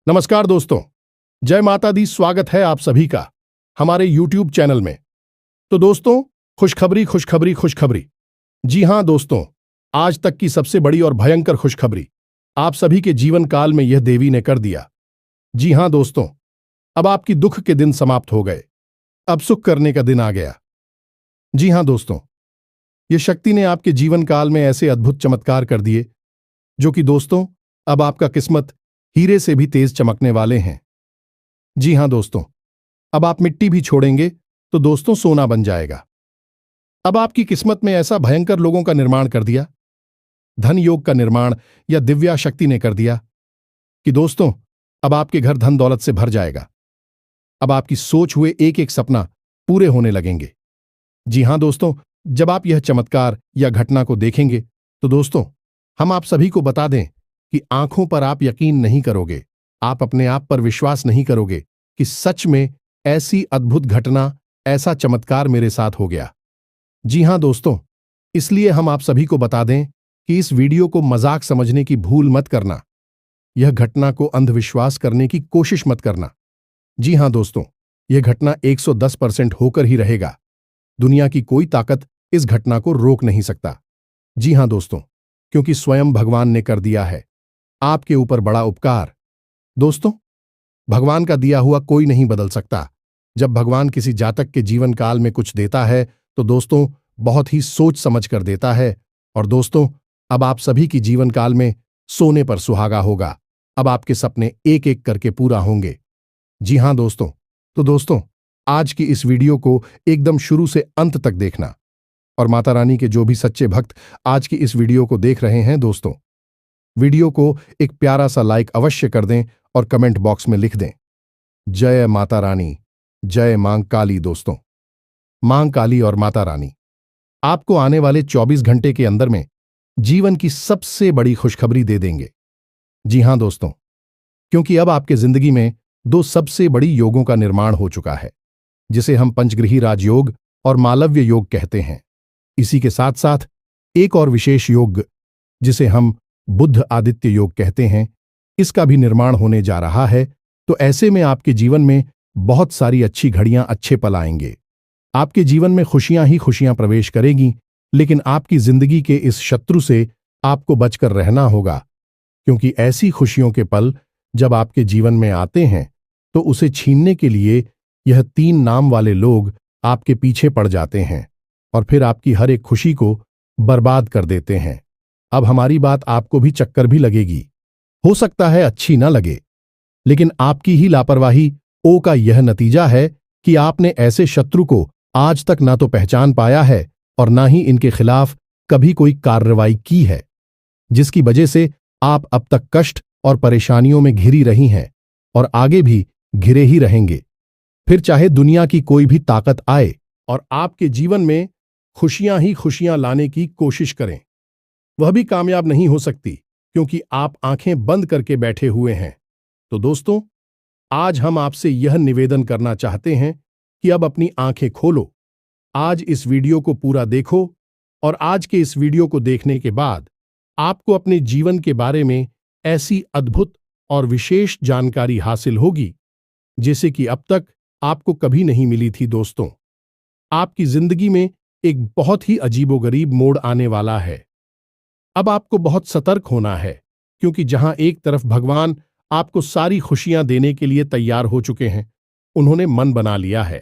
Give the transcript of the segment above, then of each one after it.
नमस्कार दोस्तों। जय माता दी। स्वागत है आप सभी का हमारे YouTube चैनल में। तो दोस्तों, खुशखबरी खुशखबरी खुशखबरी। जी हां दोस्तों, आज तक की सबसे बड़ी और भयंकर खुशखबरी आप सभी के जीवन काल में यह देवी ने कर दिया। जी हां दोस्तों, अब आपकी दुख के दिन समाप्त हो गए। अब सुख करने का दिन आ गया। जी हां दोस्तों, यह शक्ति ने आपके जीवन काल में ऐसे अद्भुत चमत्कार कर दिए जो कि दोस्तों अब आपका किस्मत हीरे से भी तेज चमकने वाले हैं। जी हां दोस्तों, अब आप मिट्टी भी छोड़ेंगे तो दोस्तों सोना बन जाएगा। अब आपकी किस्मत में ऐसा भयंकर लोगों का निर्माण कर दिया, धन योग का निर्माण या दिव्या शक्ति ने कर दिया कि दोस्तों अब आपके घर धन दौलत से भर जाएगा। अब आपकी सोच हुए एक एक सपना पूरे होने लगेंगे। जी हां दोस्तों, जब आप यह चमत्कार या घटना को देखेंगे तो दोस्तों हम आप सभी को बता दें कि आंखों पर आप यकीन नहीं करोगे, आप अपने आप पर विश्वास नहीं करोगे कि सच में ऐसी अद्भुत घटना, ऐसा चमत्कार मेरे साथ हो गया। जी हां दोस्तों, इसलिए हम आप सभी को बता दें कि इस वीडियो को मजाक समझने की भूल मत करना, यह घटना को अंधविश्वास करने की कोशिश मत करना। जी हां दोस्तों, यह घटना 110% होकर ही रहेगा। दुनिया की कोई ताकत इस घटना को रोक नहीं सकता। जी हां दोस्तों, क्योंकि स्वयं भगवान ने कर दिया है आपके ऊपर बड़ा उपकार। दोस्तों, भगवान का दिया हुआ कोई नहीं बदल सकता। जब भगवान किसी जातक के जीवन काल में कुछ देता है तो दोस्तों बहुत ही सोच समझ कर देता है। और दोस्तों अब आप सभी की जीवन काल में सोने पर सुहागा होगा। अब आपके सपने एक एक करके पूरा होंगे। जी हां दोस्तों, तो दोस्तों आज की इस वीडियो को एकदम शुरू से अंत तक देखना। और माता रानी के जो भी सच्चे भक्त आज की इस वीडियो को देख रहे हैं दोस्तों, वीडियो को एक प्यारा सा लाइक अवश्य कर दें और कमेंट बॉक्स में लिख दें, जय माता रानी, जय मां काली। दोस्तों, मां काली और माता रानी आपको आने वाले 24 घंटे के अंदर में जीवन की सबसे बड़ी खुशखबरी दे देंगे। जी हां दोस्तों, क्योंकि अब आपके जिंदगी में दो सबसे बड़ी योगों का निर्माण हो चुका है, जिसे हम पंचग्रही राजयोग और मालव्य योग कहते हैं। इसी के साथ साथ एक और विशेष योग जिसे हम बुध आदित्य योग कहते हैं, इसका भी निर्माण होने जा रहा है। तो ऐसे में आपके जीवन में बहुत सारी अच्छी घड़ियां, अच्छे पल आएंगे। आपके जीवन में खुशियां ही खुशियां प्रवेश करेंगी, लेकिन आपकी जिंदगी के इस शत्रु से आपको बचकर रहना होगा, क्योंकि ऐसी खुशियों के पल जब आपके जीवन में आते हैं तो उसे छीनने के लिए यह 3 नाम वाले लोग आपके पीछे पड़ जाते हैं और फिर आपकी हर एक खुशी को बर्बाद कर देते हैं। अब हमारी बात आपको भी चक्कर भी लगेगी, हो सकता है अच्छी ना लगे, लेकिन आपकी ही लापरवाही ओ का यह नतीजा है कि आपने ऐसे शत्रु को आज तक ना तो पहचान पाया है और ना ही इनके खिलाफ कभी कोई कार्रवाई की है, जिसकी वजह से आप अब तक कष्ट और परेशानियों में घिरी रही हैं और आगे भी घिरे ही रहेंगे। फिर चाहे दुनिया की कोई भी ताकत आए और आपके जीवन में खुशियां ही खुशियां लाने की कोशिश करें, वह भी कामयाब नहीं हो सकती, क्योंकि आप आंखें बंद करके बैठे हुए हैं। तो दोस्तों आज हम आपसे यह निवेदन करना चाहते हैं कि अब अपनी आंखें खोलो, आज इस वीडियो को पूरा देखो और आज के इस वीडियो को देखने के बाद आपको अपने जीवन के बारे में ऐसी अद्भुत और विशेष जानकारी हासिल होगी जैसे कि अब तक आपको कभी नहीं मिली थी। दोस्तों, आपकी जिंदगी में एक बहुत ही अजीबोगरीब मोड़ आने वाला है। अब आपको बहुत सतर्क होना है, क्योंकि जहां एक तरफ भगवान आपको सारी खुशियां देने के लिए तैयार हो चुके हैं, उन्होंने मन बना लिया है,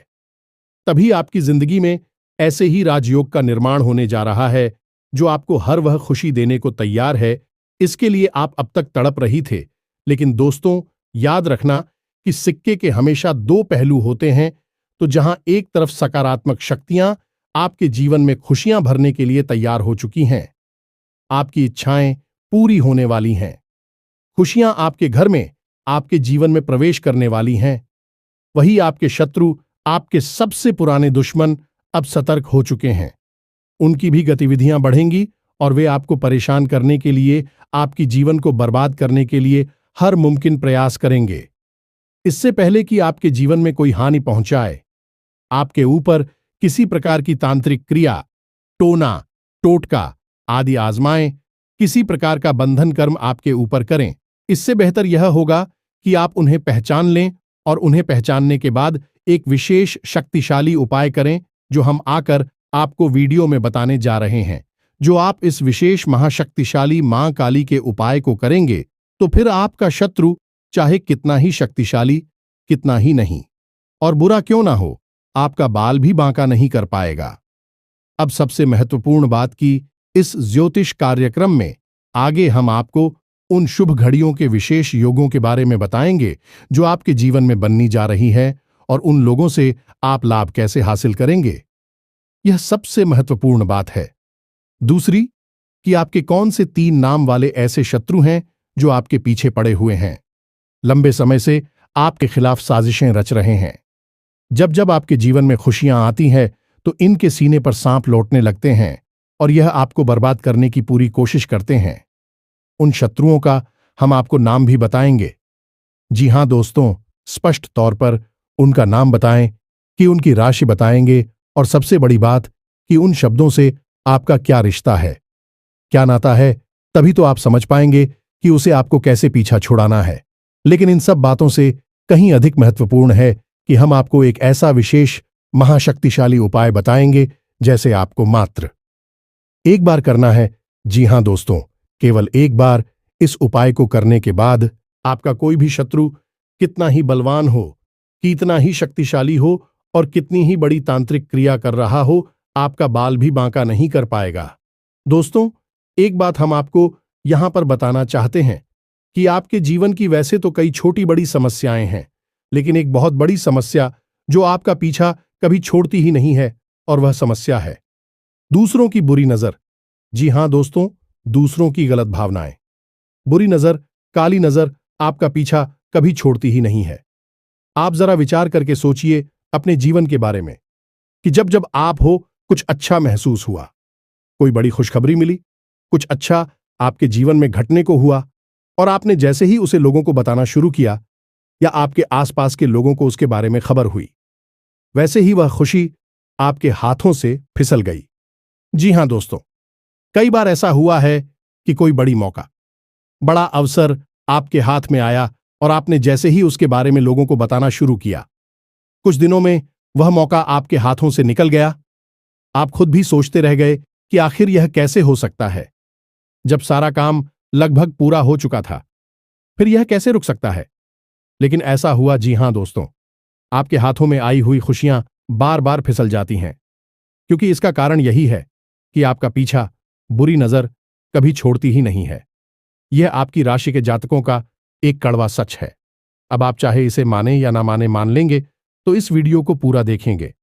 तभी आपकी जिंदगी में ऐसे ही राजयोग का निर्माण होने जा रहा है जो आपको हर वह खुशी देने को तैयार है। इसके लिए आप अब तक तड़प रही थे, लेकिन दोस्तों याद रखना कि सिक्के के हमेशा 2 पहलू होते हैं। तो जहां एक तरफ सकारात्मक शक्तियां आपके जीवन में खुशियां भरने के लिए तैयार हो चुकी हैं, आपकी इच्छाएं पूरी होने वाली हैं, खुशियां आपके घर में, आपके जीवन में प्रवेश करने वाली हैं, वही आपके शत्रु, आपके सबसे पुराने दुश्मन अब सतर्क हो चुके हैं। उनकी भी गतिविधियां बढ़ेंगी और वे आपको परेशान करने के लिए, आपकी जीवन को बर्बाद करने के लिए हर मुमकिन प्रयास करेंगे। इससे पहले कि आपके जीवन में कोई हानि पहुंचाए, आपके ऊपर किसी प्रकार की तांत्रिक क्रिया, टोना, टोटका आदि आजमाएं, किसी प्रकार का बंधन कर्म आपके ऊपर करें, इससे बेहतर यह होगा कि आप उन्हें पहचान लें और उन्हें पहचानने के बाद एक विशेष शक्तिशाली उपाय करें जो हम आकर आपको वीडियो में बताने जा रहे हैं। जो आप इस विशेष महाशक्तिशाली मां काली के उपाय को करेंगे तो फिर आपका शत्रु चाहे कितना ही शक्तिशाली कितना ही नहीं और बुरा क्यों ना हो, आपका बाल भी बांका नहीं कर पाएगा। अब सबसे महत्वपूर्ण बात कि इस ज्योतिष कार्यक्रम में आगे हम आपको उन शुभ घड़ियों के विशेष योगों के बारे में बताएंगे जो आपके जीवन में बननी जा रही है और उन लोगों से आप लाभ कैसे हासिल करेंगे। यह सबसे महत्वपूर्ण बात है। दूसरी कि आपके कौन से 3 नाम वाले ऐसे शत्रु हैं जो आपके पीछे पड़े हुए हैं, लंबे समय से आपके खिलाफ साजिशें रच रहे हैं। जब जब आपके जीवन में खुशियां आती हैं तो इनके सीने पर सांप लौटने लगते हैं और यह आपको बर्बाद करने की पूरी कोशिश करते हैं। उन शत्रुओं का हम आपको नाम भी बताएंगे। जी हां दोस्तों, स्पष्ट तौर पर उनका नाम बताएं कि उनकी राशि बताएंगे और सबसे बड़ी बात कि उन शब्दों से आपका क्या रिश्ता है, क्या नाता है, तभी तो आप समझ पाएंगे कि उसे आपको कैसे पीछा छुड़ाना है। लेकिन इन सब बातों से कहीं अधिक महत्वपूर्ण है कि हम आपको एक ऐसा विशेष महाशक्तिशाली उपाय बताएंगे जैसे आपको मात्र एक बार करना है। जी हां दोस्तों, केवल एक बार इस उपाय को करने के बाद आपका कोई भी शत्रु कितना ही बलवान हो, कितना ही शक्तिशाली हो और कितनी ही बड़ी तांत्रिक क्रिया कर रहा हो, आपका बाल भी बांका नहीं कर पाएगा। दोस्तों, एक बात हम आपको यहां पर बताना चाहते हैं कि आपके जीवन की वैसे तो कई छोटी बड़ी समस्याएं हैं, लेकिन एक बहुत बड़ी समस्या जो आपका पीछा कभी छोड़ती ही नहीं है और वह समस्या है दूसरों की बुरी नजर। जी हां दोस्तों, दूसरों की गलत भावनाएं, बुरी नजर, काली नजर आपका पीछा कभी छोड़ती ही नहीं है। आप जरा विचार करके सोचिए अपने जीवन के बारे में कि जब जब आप हो कुछ अच्छा महसूस हुआ, कोई बड़ी खुशखबरी मिली, कुछ अच्छा आपके जीवन में घटने को हुआ और आपने जैसे ही उसे लोगों को बताना शुरू किया या आपके आसपास के लोगों को उसके बारे में खबर हुई, वैसे ही वह खुशी आपके हाथों से फिसल गई। जी हां दोस्तों, कई बार ऐसा हुआ है कि कोई बड़ी मौका, बड़ा अवसर आपके हाथ में आया और आपने जैसे ही उसके बारे में लोगों को बताना शुरू किया, कुछ दिनों में वह मौका आपके हाथों से निकल गया। आप खुद भी सोचते रह गए कि आखिर यह कैसे हो सकता है, जब सारा काम लगभग पूरा हो चुका था, फिर यह कैसे रुक सकता है। लेकिन ऐसा हुआ। जी हां दोस्तों, आपके हाथों में आई हुई खुशियां बार बार फिसल जाती हैं, क्योंकि इसका कारण यही है कि आपका पीछा बुरी नजर कभी छोड़ती ही नहीं है। यह आपकी राशि के जातकों का एक कड़वा सच है। अब आप चाहे इसे माने या ना माने, मान लेंगे तो इस वीडियो को पूरा देखेंगे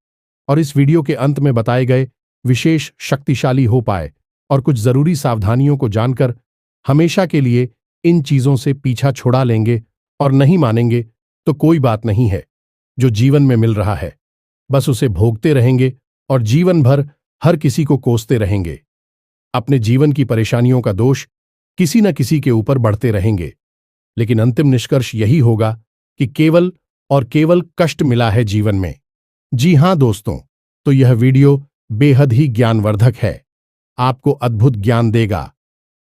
और इस वीडियो के अंत में बताए गए विशेष शक्तिशाली हो पाए और कुछ जरूरी सावधानियों को जानकर हमेशा के लिए इन चीजों से पीछा छुड़ा लेंगे। और नहीं मानेंगे तो कोई बात नहीं है, जो जीवन में मिल रहा है बस उसे भोगते रहेंगे और जीवन भर हर किसी को कोसते रहेंगे। अपने जीवन की परेशानियों का दोष किसी न किसी के ऊपर बढ़ते रहेंगे, लेकिन अंतिम निष्कर्ष यही होगा कि केवल और केवल कष्ट मिला है जीवन में। जी हां दोस्तों, तो यह वीडियो बेहद ही ज्ञानवर्धक है, आपको अद्भुत ज्ञान देगा।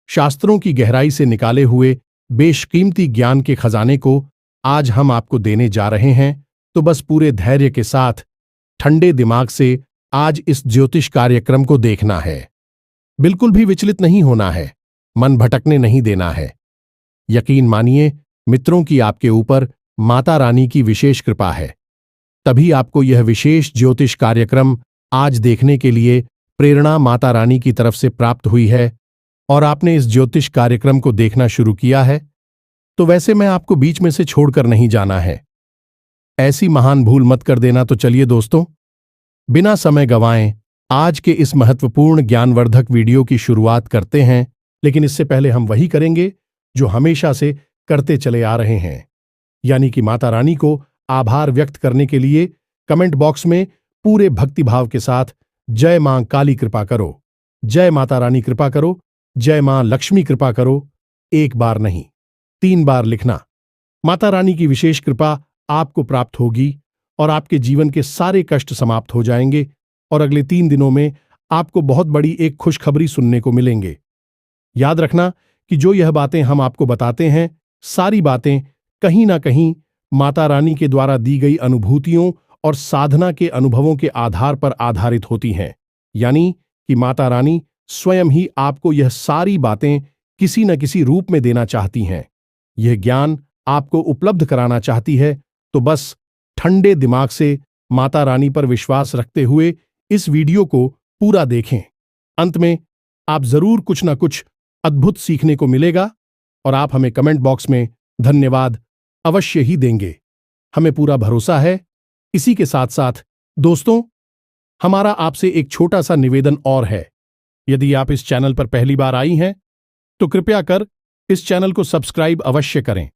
शास्त्रों की गहराई से निकाले हुए बेशकीमती ज्ञान के खजाने को आज हम आपको देने जा रहे हैं। तो बस पूरे धैर्य के साथ ठंडे दिमाग से आज इस ज्योतिष कार्यक्रम को देखना है। बिल्कुल भी विचलित नहीं होना है, मन भटकने नहीं देना है। यकीन मानिए मित्रों की आपके ऊपर माता रानी की विशेष कृपा है, तभी आपको यह विशेष ज्योतिष कार्यक्रम आज देखने के लिए प्रेरणा माता रानी की तरफ से प्राप्त हुई है और आपने इस ज्योतिष कार्यक्रम को देखना शुरू किया है। तो वैसे मैं आपको बीच में से छोड़कर नहीं जाना है, ऐसी महान भूल मत कर देना। तो चलिए दोस्तों, बिना समय गंवाएं आज के इस महत्वपूर्ण ज्ञानवर्धक वीडियो की शुरुआत करते हैं। लेकिन इससे पहले हम वही करेंगे जो हमेशा से करते चले आ रहे हैं, यानी कि माता रानी को आभार व्यक्त करने के लिए कमेंट बॉक्स में पूरे भक्तिभाव के साथ जय मां काली कृपा करो, जय माता रानी कृपा करो, जय मां लक्ष्मी कृपा करो, एक बार नहीं 3 बार लिखना। माता रानी की विशेष कृपा आपको प्राप्त होगी और आपके जीवन के सारे कष्ट समाप्त हो जाएंगे और अगले 3 दिनों में आपको बहुत बड़ी एक खुशखबरी सुनने को मिलेंगे। याद रखना कि जो यह बातें हम आपको बताते हैं, सारी बातें कहीं ना कहीं माता रानी के द्वारा दी गई अनुभूतियों और साधना के अनुभवों के आधार पर आधारित होती हैं। यानी कि माता रानी स्वयं ही आपको यह सारी बातें किसी न किसी रूप में देना चाहती हैं। यह ज्ञान आपको उपलब्ध कराना चाहती है। तो बस ठंडे दिमाग से माता रानी पर विश्वास रखते हुए इस वीडियो को पूरा देखें। अंत में आप जरूर कुछ ना कुछ अद्भुत सीखने को मिलेगा और आप हमें कमेंट बॉक्स में धन्यवाद अवश्य ही देंगे। हमें पूरा भरोसा है। इसी के साथ साथ दोस्तों, हमारा आपसे एक छोटा सा निवेदन और है। यदि आप इस चैनल पर पहली बार आई हैं तो कृपया कर इस चैनल को सब्सक्राइब अवश्य करें।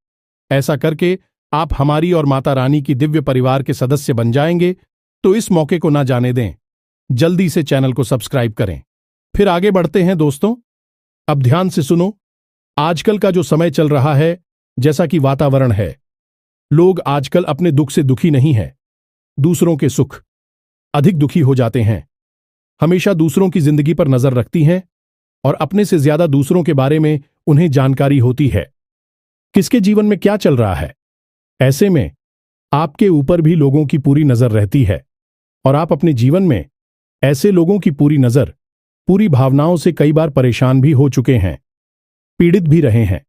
ऐसा करके आप हमारी और माता रानी की दिव्य परिवार के सदस्य बन जाएंगे। तो इस मौके को ना जाने दें, जल्दी से चैनल को सब्सक्राइब करें। फिर आगे बढ़ते हैं दोस्तों। अब ध्यान से सुनो। आजकल का जो समय चल रहा है, जैसा कि वातावरण है, लोग आजकल अपने दुख से दुखी नहीं हैं, दूसरों के सुख अधिक दुखी हो जाते हैं। हमेशा दूसरों की जिंदगी पर नजर रखती हैं और अपने से ज्यादा दूसरों के बारे में उन्हें जानकारी होती है, किसके जीवन में क्या चल रहा है। ऐसे में आपके ऊपर भी लोगों की पूरी नजर रहती है और आप अपने जीवन में ऐसे लोगों की पूरी नजर, पूरी भावनाओं से कई बार परेशान भी हो चुके हैं, पीड़ित भी रहे हैं।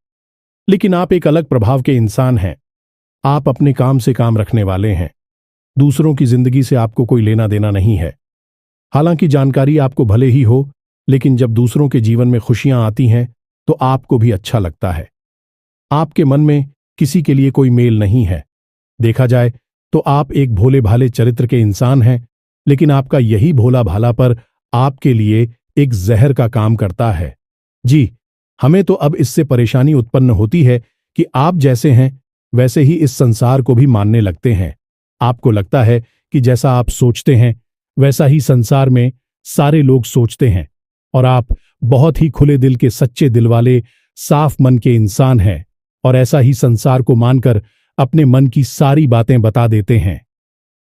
लेकिन आप एक अलग प्रभाव के इंसान हैं। आप अपने काम से काम रखने वाले हैं। दूसरों की जिंदगी से आपको कोई लेना देना नहीं है। हालांकि जानकारी आपको भले ही हो, लेकिन जब दूसरों के जीवन में खुशियां आती हैं तो आपको भी अच्छा लगता है। आपके मन में किसी के लिए कोई मेल नहीं है। देखा जाए तो आप एक भोले भाले चरित्र के इंसान हैं, लेकिन आपका यही भोला भाला पर आपके लिए एक जहर का काम करता है। जी, हमें तो अब इससे परेशानी उत्पन्न होती है कि आप जैसे हैं वैसे ही इस संसार को भी मानने लगते हैं। आपको लगता है कि जैसा आप सोचते हैं वैसा ही संसार में सारे लोग सोचते हैं और आप बहुत ही खुले दिल के, सच्चे दिल वाले, साफ मन के इंसान हैं और ऐसा ही संसार को मानकर अपने मन की सारी बातें बता देते हैं।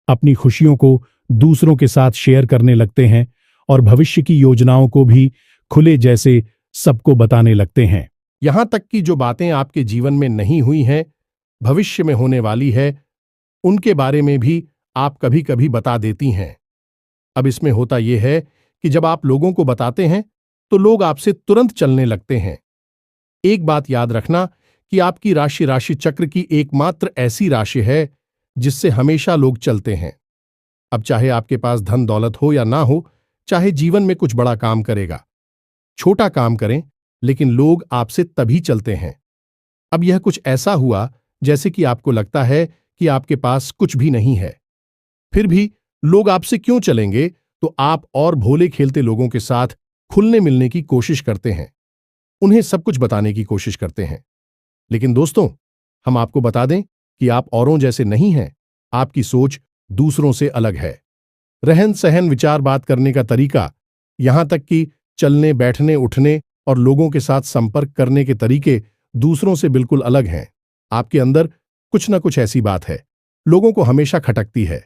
अपनी खुशियों को दूसरों के साथ शेयर करने लगते हैं और भविष्य की योजनाओं को भी खुले जैसे सबको बताने लगते हैं। यहां तक कि जो बातें आपके जीवन में नहीं हुई हैं, भविष्य में होने वाली है, उनके बारे में भी आप कभी कभी बता देती हैं। अब इसमें होता यह है कि जब आप लोगों को बताते हैं तो लोग आपसे तुरंत चलने लगते हैं। एक बात याद रखना कि आपकी राशि चक्र की एकमात्र ऐसी राशि है जिससे हमेशा लोग चलते हैं। अब चाहे आपके पास धन दौलत हो या ना हो, चाहे जीवन में कुछ बड़ा काम करेगा, छोटा काम करें, लेकिन लोग आपसे तभी चलते हैं। अब यह कुछ ऐसा हुआ जैसे कि आपको लगता है कि आपके पास कुछ भी नहीं है, फिर भी लोग आपसे क्यों चलेंगे? तो आप और भोले खेलते लोगों के साथ खुलने मिलने की कोशिश करते हैं, उन्हें सब कुछ बताने की कोशिश करते हैं। लेकिन दोस्तों, हम आपको बता दें कि आप औरों जैसे नहीं हैं। आपकी सोच दूसरों से अलग है। रहन सहन, विचार, बात करने का तरीका, यहां तक कि चलने, बैठने, उठने और लोगों के साथ संपर्क करने के तरीके दूसरों से बिल्कुल अलग हैं। आपके अंदर कुछ न कुछ ऐसी बात है, लोगों को हमेशा खटकती है।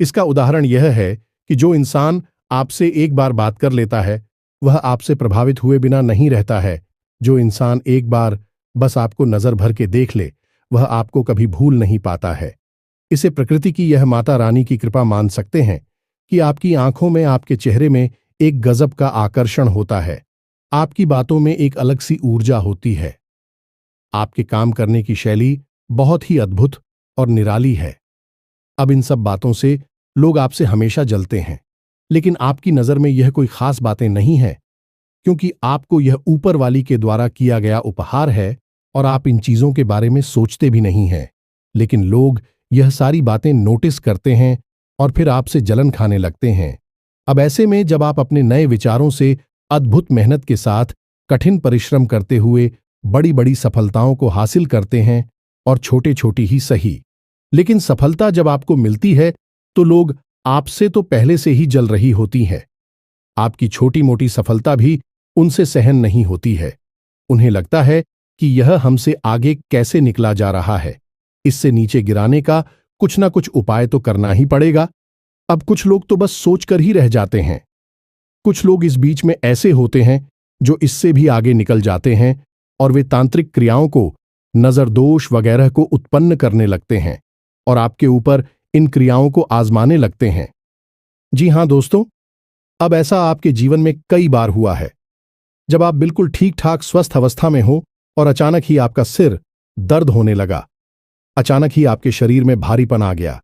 इसका उदाहरण यह है कि जो इंसान आपसे एक बार बात कर लेता है वह आपसे प्रभावित हुए बिना नहीं रहता है। जो इंसान एक बार बस आपको नजर भर के देख ले वह आपको कभी भूल नहीं पाता है। इसे प्रकृति की यह माता रानी की कृपा मान सकते हैं कि आपकी आंखों में, आपके चेहरे में एक गजब का आकर्षण होता है। आपकी बातों में एक अलग सी ऊर्जा होती है। आपके काम करने की शैली बहुत ही अद्भुत और निराली है। अब इन सब बातों से लोग आपसे हमेशा जलते हैं, लेकिन आपकी नजर में यह कोई खास बातें नहीं है, क्योंकि आपको यह ऊपर वाली के द्वारा किया गया उपहार है और आप इन चीजों के बारे में सोचते भी नहीं हैं। लेकिन लोग यह सारी बातें नोटिस करते हैं और फिर आपसे जलन खाने लगते हैं। अब ऐसे में जब आप अपने नए विचारों से अद्भुत मेहनत के साथ कठिन परिश्रम करते हुए बड़ी बड़ी सफलताओं को हासिल करते हैं, और छोटे छोटी ही सही, लेकिन सफलता जब आपको मिलती है तो लोग आपसे तो पहले से ही जल रही होती है। आपकी छोटी मोटी सफलता भी उनसे सहन नहीं होती है। उन्हें लगता है कि यह हमसे आगे कैसे निकला जा रहा है, इससे नीचे गिराने का कुछ ना कुछ उपाय तो करना ही पड़ेगा। अब कुछ लोग तो बस सोचकर ही रह जाते हैं। कुछ लोग इस बीच में ऐसे होते हैं जो इससे भी आगे निकल जाते हैं और वे तांत्रिक क्रियाओं को नजर दोष वगैरह को उत्पन्न करने लगते हैं और आपके ऊपर इन क्रियाओं को आजमाने लगते हैं। जी हां दोस्तों, अब ऐसा आपके जीवन में कई बार हुआ है, जब आप बिल्कुल ठीक ठाक स्वस्थ अवस्था में हो और अचानक ही आपका सिर दर्द होने लगा, अचानक ही आपके शरीर में भारीपन आ गया,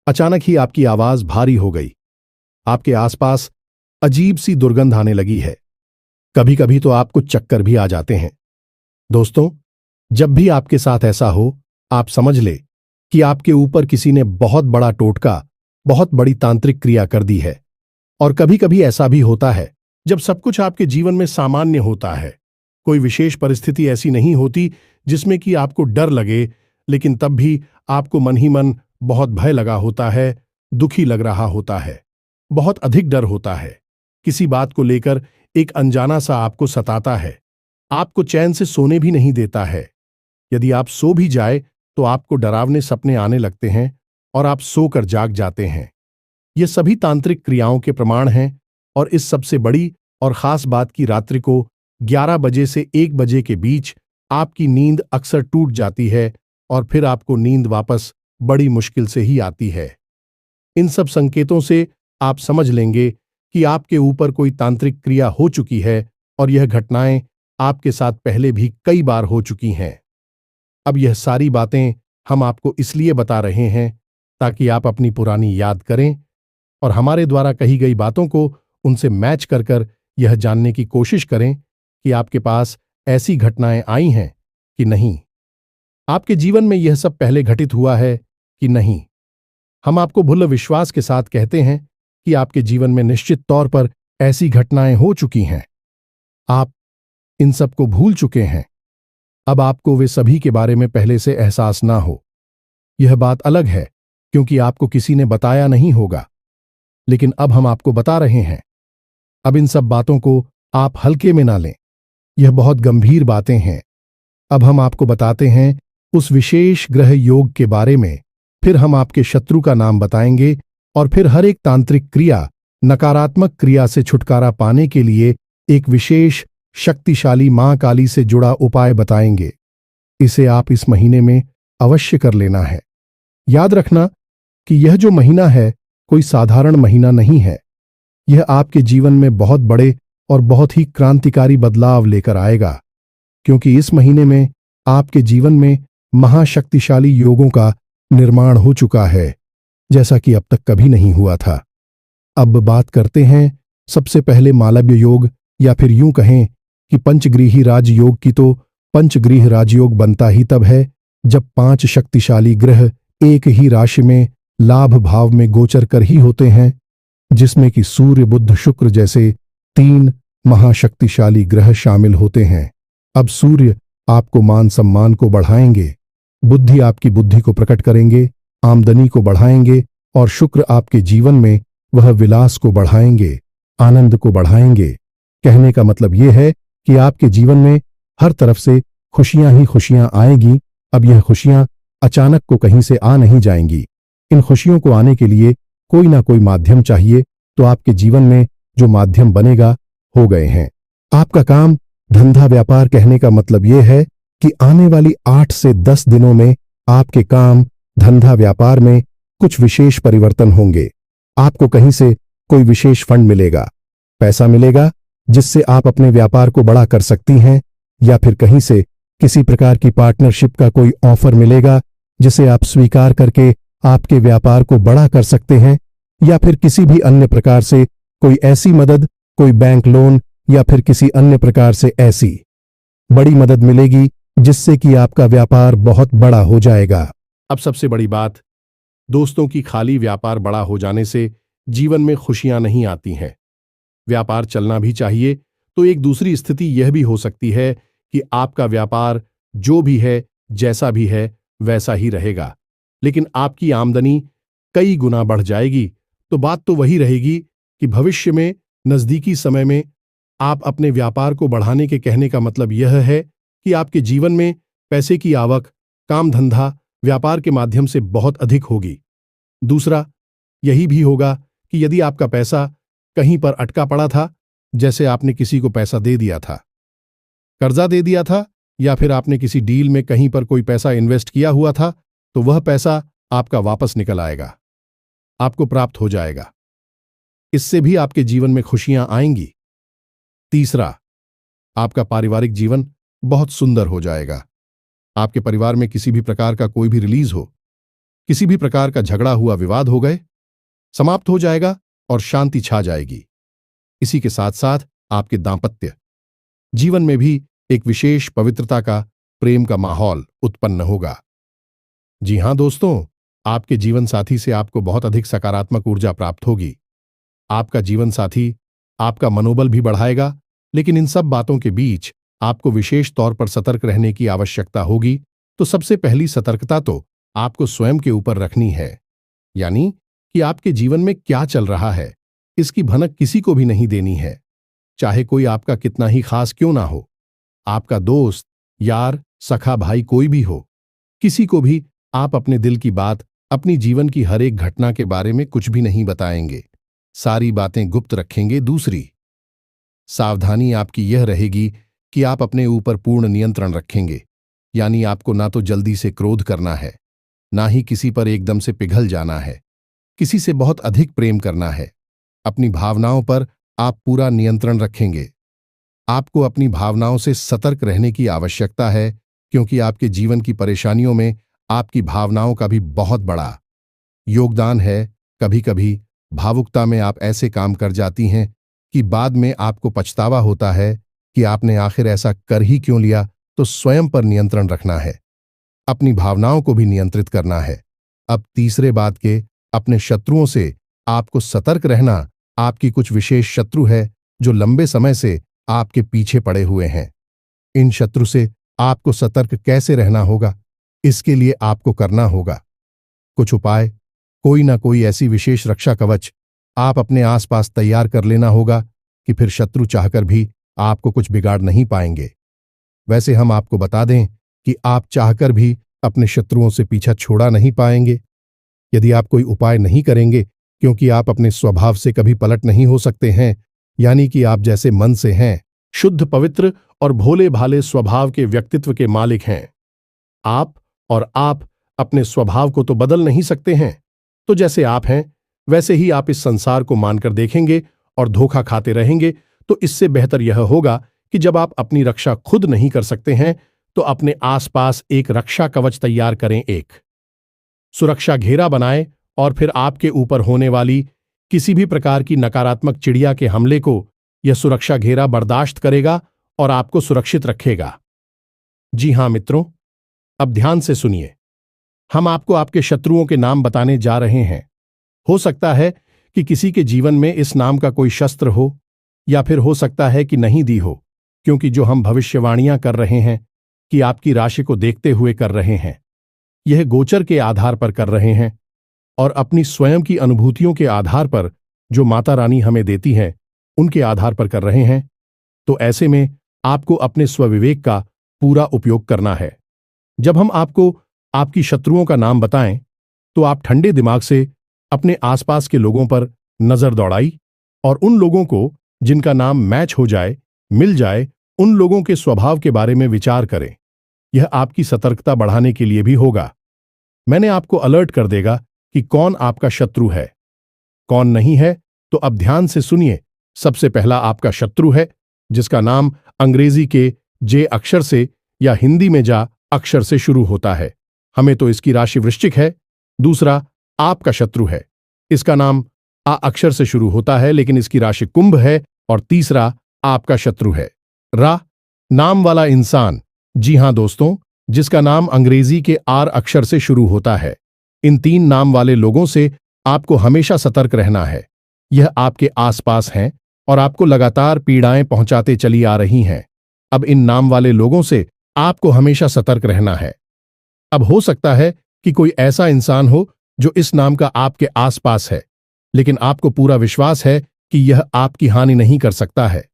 अचानक ही आपकी आवाज भारी हो गई, आपके आसपास अजीब सी दुर्गंध आने लगी है, कभी कभी तो आपको चक्कर भी आ जाते हैं। दोस्तों, जब भी आपके साथ ऐसा हो, आप समझ ले कि आपके ऊपर किसी ने बहुत बड़ा टोटका, बहुत बड़ी तांत्रिक क्रिया कर दी है। और कभी कभी ऐसा भी होता है जब सब कुछ आपके जीवन में सामान्य होता है, कोई विशेष परिस्थिति ऐसी नहीं होती जिसमें कि आपको डर लगे, लेकिन तब भी आपको मन ही मन बहुत भय लगा होता है, दुखी लग रहा होता है, बहुत अधिक डर होता है, किसी बात को लेकर एक अनजाना सा आपको सताता है, आपको चैन से सोने भी नहीं देता है। यदि आप सो भी जाए तो आपको डरावने सपने आने लगते हैं और आप सोकर जाग जाते हैं। ये सभी तांत्रिक क्रियाओं के प्रमाण हैं। और इस सबसे बड़ी और खास बात की रात्रि को 11 बजे से 1 बजे के बीच आपकी नींद अक्सर टूट जाती है और फिर आपको नींद वापस बड़ी मुश्किल से ही आती है। इन सब संकेतों से आप समझ लेंगे कि आपके ऊपर कोई तांत्रिक क्रिया हो चुकी है और यह घटनाएं आपके साथ पहले भी कई बार हो चुकी हैं। अब यह सारी बातें हम आपको इसलिए बता रहे हैं ताकि आप अपनी पुरानी याद करें और हमारे द्वारा कही गई बातों को उनसे मैच कर कर यह जानने की कोशिश करें कि आपके पास ऐसी घटनाएं आई हैं कि नहीं, आपके जीवन में यह सब पहले घटित हुआ है कि नहीं। हम आपको भुल्ल विश्वास के साथ कहते हैं कि आपके जीवन में निश्चित तौर पर ऐसी घटनाएं हो चुकी हैं। आप इन सब को भूल चुके हैं। अब आपको वे सभी के बारे में पहले से एहसास ना हो, यह बात अलग है, क्योंकि आपको किसी ने बताया नहीं होगा, लेकिन अब हम आपको बता रहे हैं। अब इन सब बातों को आप हल्के में ना लें, यह बहुत गंभीर बातें हैं। अब हम आपको बताते हैं उस विशेष ग्रह योग के बारे में, फिर हम आपके शत्रु का नाम बताएंगे और फिर हर एक तांत्रिक क्रिया, नकारात्मक क्रिया से छुटकारा पाने के लिए एक विशेष शक्तिशाली मां काली से जुड़ा उपाय बताएंगे। इसे आप इस महीने में अवश्य कर लेना है। याद रखना कि यह जो महीना है कोई साधारण महीना नहीं है। यह आपके जीवन में बहुत बड़े और बहुत ही क्रांतिकारी बदलाव लेकर आएगा, क्योंकि इस महीने में आपके जीवन में महाशक्तिशाली योगों का निर्माण हो चुका है, जैसा कि अब तक कभी नहीं हुआ था। अब बात करते हैं सबसे पहले मालव्य योग, या फिर यूं कहें कि पंचग्रीही राजयोग की। तो पंचग्रीह राजयोग बनता ही तब है जब 5 शक्तिशाली ग्रह एक ही राशि में लाभ भाव में गोचर कर ही होते हैं, जिसमें कि सूर्य, बुध, शुक्र जैसे 3 महाशक्तिशाली ग्रह शामिल होते हैं। अब सूर्य आपको मान सम्मान को बढ़ाएंगे, बुद्धि आपकी बुद्धि को प्रकट करेंगे, आमदनी को बढ़ाएंगे, और शुक्र आपके जीवन में वह विलास को बढ़ाएंगे, आनंद को बढ़ाएंगे। कहने का मतलब यह है कि आपके जीवन में हर तरफ से खुशियां ही खुशियां आएगी। अब यह खुशियां अचानक को कहीं से आ नहीं जाएंगी। इन खुशियों को आने के लिए कोई ना कोई माध्यम चाहिए, तो आपके जीवन में जो माध्यम बनेगा हो गए हैं। आपका काम, धंधा, व्यापार, कहने का मतलब यह है कि आने वाली 8 से 10 दिनों में आपके काम, धंधा, व्यापार में कुछ विशेष परिवर्तन होंगे। आपको कहीं से कोई विशेष फंड मिलेगा, पैसा मिलेगा, जिससे आप अपने व्यापार को बड़ा कर सकती हैं, या फिर कहीं से किसी प्रकार की पार्टनरशिप का कोई ऑफर मिलेगा जिसे आप स्वीकार करके आपके व्यापार को बड़ा कर सकते हैं, या फिर किसी भी अन्य प्रकार से कोई ऐसी मदद, कोई बैंक लोन या फिर किसी अन्य प्रकार से ऐसी बड़ी मदद मिलेगी जिससे कि आपका व्यापार बहुत बड़ा हो जाएगा। अब सबसे बड़ी बात दोस्तों की, खाली व्यापार बड़ा हो जाने से जीवन में खुशियां नहीं आती हैं। व्यापार चलना भी चाहिए, तो एक दूसरी स्थिति यह भी हो सकती है कि आपका व्यापार जो भी है, जैसा भी है, वैसा ही रहेगा, लेकिन आपकी आमदनी कई गुना बढ़ जाएगी। तो बात तो वही रहेगी कि भविष्य में, नजदीकी समय में आप अपने व्यापार को बढ़ाने के कहने का मतलब यह है कि आपके जीवन में पैसे की आवक, काम धंधा, व्यापार के माध्यम से बहुत अधिक होगी। दूसरा यही भी होगा कि यदि आपका पैसा कहीं पर अटका पड़ा था, जैसे आपने किसी को पैसा दे दिया था, कर्जा दे दिया था, या फिर आपने किसी डील में कहीं पर कोई पैसा इन्वेस्ट किया हुआ था, तो वह पैसा आपका वापस निकल आएगा, आपको प्राप्त हो जाएगा। इससे भी आपके जीवन में खुशियां आएंगी। तीसरा, आपका पारिवारिक जीवन बहुत सुंदर हो जाएगा। आपके परिवार में किसी भी प्रकार का कोई भी रिलीज हो, किसी भी प्रकार का झगड़ा हुआ विवाद हो गए, समाप्त हो जाएगा और शांति छा जाएगी। इसी के साथ साथ आपके दांपत्य जीवन में भी एक विशेष पवित्रता का, प्रेम का माहौल उत्पन्न होगा। जी हां दोस्तों, आपके जीवन साथी से आपको बहुत अधिक सकारात्मक ऊर्जा प्राप्त होगी। आपका जीवन साथी आपका मनोबल भी बढ़ाएगा, लेकिन इन सब बातों के बीच आपको विशेष तौर पर सतर्क रहने की आवश्यकता होगी। तो सबसे पहली सतर्कता तो आपको स्वयं के ऊपर रखनी है, यानी कि आपके जीवन में क्या चल रहा है, इसकी भनक किसी को भी नहीं देनी है, चाहे कोई आपका कितना ही खास क्यों ना हो। आपका दोस्त, यार, सखा भाई कोई भी हो, किसी को भी आप अपने दिल की बात, अपनी जीवन की हर एक घटना के बारे में कुछ भी नहीं बताएंगे, सारी बातें गुप्त रखेंगे। दूसरी सावधानी आपकी यह रहेगी कि आप अपने ऊपर पूर्ण नियंत्रण रखेंगे, यानी आपको ना तो जल्दी से क्रोध करना है, ना ही किसी पर एकदम से पिघल जाना है, किसी से बहुत अधिक प्रेम करना है। अपनी भावनाओं पर आप पूरा नियंत्रण रखेंगे। आपको अपनी भावनाओं से सतर्क रहने की आवश्यकता है, क्योंकि आपके जीवन की परेशानियों में आपकी भावनाओं का भी बहुत बड़ा योगदान है। कभी कभी भावुकता में आप ऐसे काम कर जाती हैं कि बाद में आपको पछतावा होता है कि आपने आखिर ऐसा कर ही क्यों लिया। तो स्वयं पर नियंत्रण रखना है, अपनी भावनाओं को भी नियंत्रित करना है। अब तीसरे बात के, अपने शत्रुओं से आपको सतर्क रहना। आपकी कुछ विशेष शत्रु है जो लंबे समय से आपके पीछे पड़े हुए हैं। इन शत्रु से आपको सतर्क कैसे रहना होगा, इसके लिए आपको करना होगा कुछ उपाय। कोई ना कोई ऐसी विशेष रक्षा कवच आप अपने आसपास तैयार कर लेना होगा कि फिर शत्रु चाहकर भी आपको कुछ बिगाड़ नहीं पाएंगे। वैसे हम आपको बता दें कि आप चाहकर भी अपने शत्रुओं से पीछा छोड़ा नहीं पाएंगे, यदि आप कोई उपाय नहीं करेंगे, क्योंकि आप अपने स्वभाव से कभी पलट नहीं हो सकते हैं, यानी कि आप जैसे मन से हैं, शुद्ध, पवित्र और भोले भाले स्वभाव के व्यक्तित्व के मालिक हैं आप अपने स्वभाव को तो बदल नहीं सकते हैं। तो जैसे आप हैं वैसे ही आप इस संसार को मानकर देखेंगे और धोखा खाते रहेंगे। तो इससे बेहतर यह होगा कि जब आप अपनी रक्षा खुद नहीं कर सकते हैं, तो अपने आसपास एक रक्षा कवच तैयार करें, एक सुरक्षा घेरा बनाएं और फिर आपके ऊपर होने वाली किसी भी प्रकार की नकारात्मक चिड़िया के हमले को यह सुरक्षा घेरा बर्दाश्त करेगा और आपको सुरक्षित रखेगा। जी हां मित्रों, अब ध्यान से सुनिए। हम आपको आपके शत्रुओं के नाम बताने जा रहे हैं। हो सकता है कि किसी के जीवन में इस नाम का कोई शस्त्र हो, या फिर हो सकता है कि नहीं दी हो, क्योंकि जो हम भविष्यवाणियां कर रहे हैं कि आपकी राशि को देखते हुए कर रहे हैं, यह गोचर के आधार पर कर रहे हैं और अपनी स्वयं की अनुभूतियों के आधार पर जो माता रानी हमें देती हैं, उनके आधार पर कर रहे हैं। तो ऐसे में आपको अपने स्वविवेक का पूरा उपयोग करना है। जब हम आपको आपकी शत्रुओं का नाम बताएं, तो आप ठंडे दिमाग से अपने आसपास के लोगों पर नजर दौड़ाई और उन लोगों को जिनका नाम मैच हो जाए, मिल जाए, उन लोगों के स्वभाव के बारे में विचार करें। यह आपकी सतर्कता बढ़ाने के लिए भी होगा। मैंने आपको अलर्ट कर देगा कि कौन आपका शत्रु है, कौन नहीं है। तो अब ध्यान से सुनिए। सबसे पहला आपका शत्रु है जिसका नाम अंग्रेजी के जे अक्षर से या हिंदी में जा अक्षर से शुरू होता है। हमें तो इसकी राशि वृश्चिक है। दूसरा आपका शत्रु है, इसका नाम आ अक्षर से शुरू होता है लेकिन इसकी राशि कुंभ है। और तीसरा आपका शत्रु है रा नाम वाला इंसान। जी हां दोस्तों, जिसका नाम अंग्रेजी के आर अक्षर से शुरू होता है। इन तीन नाम वाले लोगों से आपको हमेशा सतर्क रहना है। यह आपके आसपास हैं और आपको लगातार पीड़ाएं पहुंचाते चली आ रही हैं। अब इन नाम वाले लोगों से आपको हमेशा सतर्क रहना है। अब हो सकता है कि कोई ऐसा इंसान हो जो इस नाम का आपके आसपास है, लेकिन आपको पूरा विश्वास है कि यह आपकी हानि नहीं कर सकता है।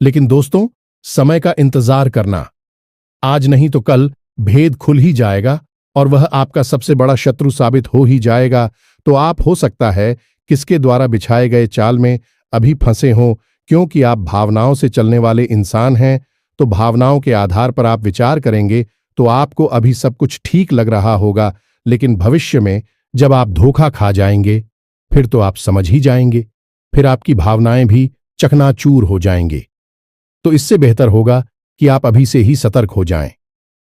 लेकिन दोस्तों, समय का इंतजार करना, आज नहीं तो कल भेद खुल ही जाएगा और वह आपका सबसे बड़ा शत्रु साबित हो ही जाएगा। तो आप हो सकता है किसके द्वारा बिछाए गए चाल में अभी फंसे हों, क्योंकि आप भावनाओं से चलने वाले इंसान हैं। तो भावनाओं के आधार पर आप विचार करेंगे तो आपको अभी सब कुछ ठीक लग रहा होगा, लेकिन भविष्य में जब आप धोखा खा जाएंगे फिर तो आप समझ ही जाएंगे, फिर आपकी भावनाएं भी चकनाचूर हो जाएंगे। तो इससे बेहतर होगा कि आप अभी से ही सतर्क हो जाएं।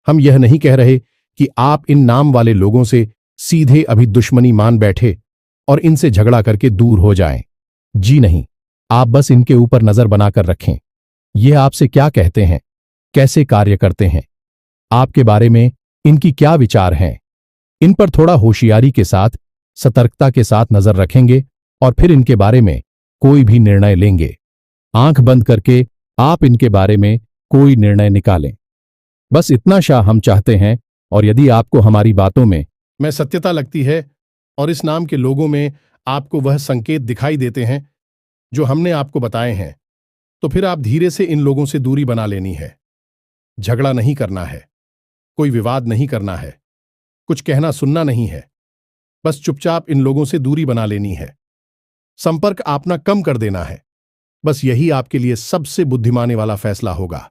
हम यह नहीं कह रहे कि आप इन नाम वाले लोगों से सीधे अभी दुश्मनी मान बैठे और इनसे झगड़ा करके दूर हो जाएं। जी नहीं, आप बस इनके ऊपर नजर बनाकर रखें। ये आपसे क्या कहते हैं, कैसे कार्य करते हैं, आपके बारे में इनकी क्या विचार हैं, इन पर थोड़ा होशियारी के साथ, सतर्कता के साथ नजर रखेंगे और फिर इनके बारे में कोई भी निर्णय लेंगे। आंख बंद करके आप इनके बारे में कोई निर्णय निकालें। बस इतना शाह हम चाहते हैं। और यदि आपको हमारी बातों में सत्यता लगती है और इस नाम के लोगों में आपको वह संकेत दिखाई देते हैं जो हमने आपको बताए हैं, तो फिर आप धीरे से इन लोगों से दूरी बना लेनी है। झगड़ा नहीं करना है, कोई विवाद नहीं करना है, कुछ कहना सुनना नहीं है, बस चुपचाप इन लोगों से दूरी बना लेनी है। संपर्क अपना कम कर देना है। बस यही आपके लिए सबसे बुद्धिमानी वाला फैसला होगा।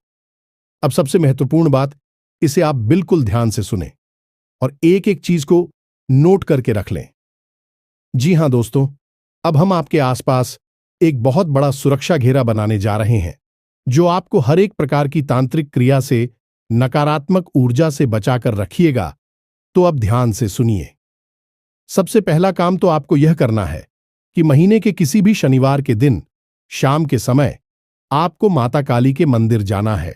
अब सबसे महत्वपूर्ण बात, इसे आप बिल्कुल ध्यान से सुनें और एक एक चीज को नोट करके रख लें। जी हां दोस्तों, अब हम आपके आसपास एक बहुत बड़ा सुरक्षा घेरा बनाने जा रहे हैं जो आपको हर एक प्रकार की तांत्रिक क्रिया से, नकारात्मक ऊर्जा से बचाकर रखिएगा। तो अब ध्यान से सुनिए। सबसे पहला काम तो आपको यह करना है कि महीने के किसी भी शनिवार के दिन शाम के समय आपको माता काली के मंदिर जाना है।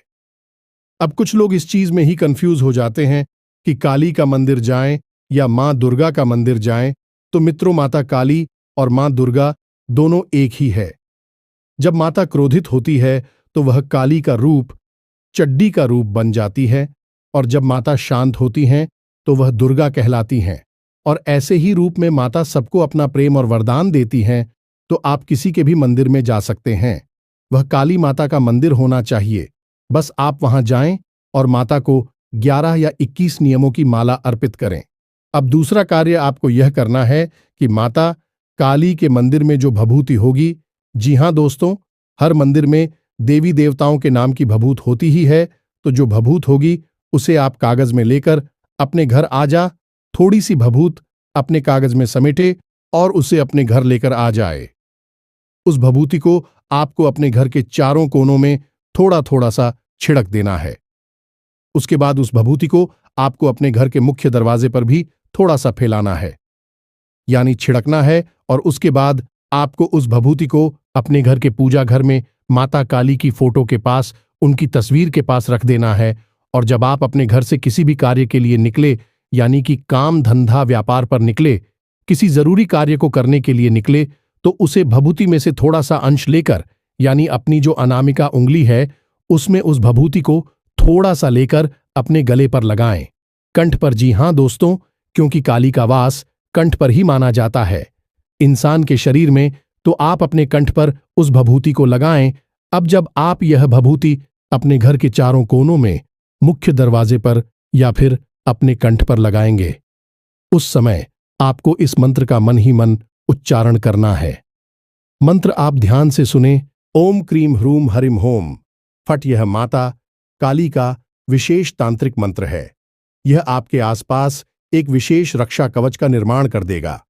अब कुछ लोग इस चीज में ही कंफ्यूज हो जाते हैं कि काली का मंदिर जाएं या मां दुर्गा का मंदिर जाएं। तो मित्रों, माता काली और मां दुर्गा दोनों एक ही है। जब माता क्रोधित होती है तो वह काली का रूप, चड्डी का रूप बन जाती है, और जब माता शांत होती हैं तो वह दुर्गा कहलाती हैं। और ऐसे ही रूप में माता सबको अपना प्रेम और वरदान देती हैं। तो आप किसी के भी मंदिर में जा सकते हैं। वह काली माता का मंदिर होना चाहिए। बस आप वहां जाएं और माता को 11 या 21 नियमों की माला अर्पित करें। अब दूसरा कार्य आपको यह करना है कि माता काली के मंदिर में जो भभूति होगी, जी हां दोस्तों, हर मंदिर में देवी देवताओं के नाम की भभूत होती ही है। तो जो भभूत होगी उसे आप कागज में लेकर अपने घर आ जा। थोड़ी सी भभूत अपने कागज में समेटे और उसे अपने घर लेकर आ जाए। उस भभूति को आपको अपने घर के चारों कोनों में थोड़ा थोड़ा सा छिड़क देना है। उसके बाद उस भभूति को आपको अपने घर के मुख्य दरवाजे पर भी थोड़ा सा फैलाना है, यानी छिड़कना है। और उसके बाद आपको उस भभूति को अपने घर के पूजा घर में माता काली की फोटो के पास, उनकी तस्वीर के पास रख देना है। और जब आप अपने घर से किसी भी कार्य के लिए निकले, यानी कि काम धंधा व्यापार पर निकले, किसी जरूरी कार्य को करने के लिए निकले, तो उसे भभूति में से थोड़ा सा अंश लेकर, यानी अपनी जो अनामिका उंगली है उसमें उस भभूति को थोड़ा सा लेकर अपने गले पर लगाएं, कंठ पर। जी हां दोस्तों, क्योंकि काली का वास कंठ पर ही माना जाता है इंसान के शरीर में। तो आप अपने कंठ पर उस भभूति को लगाएं। अब जब आप यह भभूति अपने घर के चारों कोनों में, मुख्य दरवाजे पर या फिर अपने कंठ पर लगाएंगे, उस समय आपको इस मंत्र का मन ही मन उच्चारण करना है। मंत्र आप ध्यान से सुने। ओम क्रीम ह्रूम हरिम होम फट। यह माता काली का विशेष तांत्रिक मंत्र है। यह आपके आसपास एक विशेष रक्षा कवच का निर्माण कर देगा।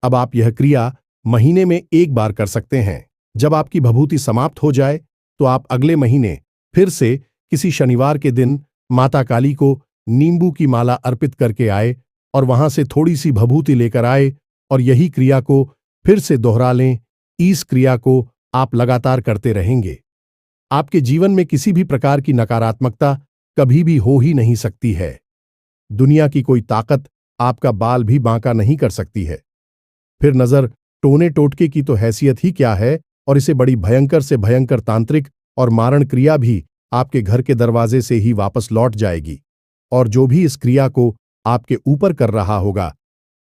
अब आप यह क्रिया महीने में एक बार कर सकते हैं। जब आपकी भभूति समाप्त हो जाए तो आप अगले महीने फिर से किसी शनिवार के दिन माता काली को नींबू की माला अर्पित करके आए और वहां से थोड़ी सी भभूति लेकर आए और यही क्रिया को फिर से दोहरा लें। इस क्रिया को आप लगातार करते रहेंगे। आपके जीवन में किसी भी प्रकार की नकारात्मकता कभी भी हो ही नहीं सकती है। दुनिया की कोई ताकत आपका बाल भी बांका नहीं कर सकती है। फिर नजर टोने टोटके की तो हैसियत ही क्या है, और इसे बड़ी भयंकर से भयंकर तांत्रिक और मारण क्रिया भी आपके घर के दरवाजे से ही वापस लौट जाएगी। और जो भी इस क्रिया को आपके ऊपर कर रहा होगा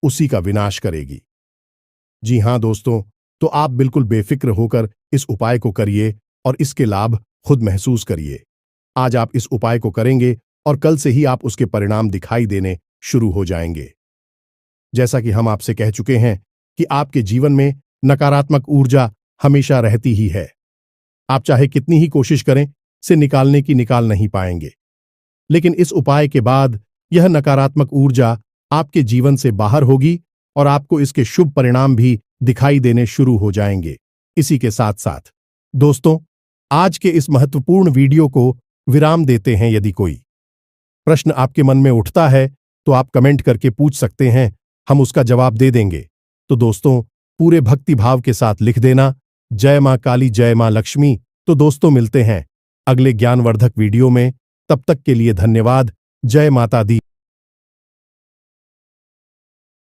उसी का विनाश करेगी। जी हां दोस्तों, तो आप बिल्कुल बेफिक्र होकर इस उपाय को करिए और इसके लाभ खुद महसूस करिए। आज आप इस उपाय को करेंगे और कल से ही आप उसके परिणाम दिखाई देने शुरू हो जाएंगे। जैसा कि हम आपसे कह चुके हैं कि आपके जीवन में नकारात्मक ऊर्जा हमेशा रहती ही है। आप चाहे कितनी ही कोशिश करें, से निकालने की निकाल नहीं पाएंगे। लेकिन इस उपाय के बाद यह नकारात्मक ऊर्जा आपके जीवन से बाहर होगी और आपको इसके शुभ परिणाम भी दिखाई देने शुरू हो जाएंगे। इसी के साथ साथ दोस्तों, आज के इस महत्वपूर्ण वीडियो को विराम देते हैं। यदि कोई प्रश्न आपके मन में उठता है तो आप कमेंट करके पूछ सकते हैं, हम उसका जवाब दे देंगे। तो दोस्तों, पूरे भक्ति भाव के साथ लिख देना, जय मां काली, जय मां लक्ष्मी। तो दोस्तों, मिलते हैं अगले ज्ञानवर्धक वीडियो में। तब तक के लिए धन्यवाद। जय माता दी।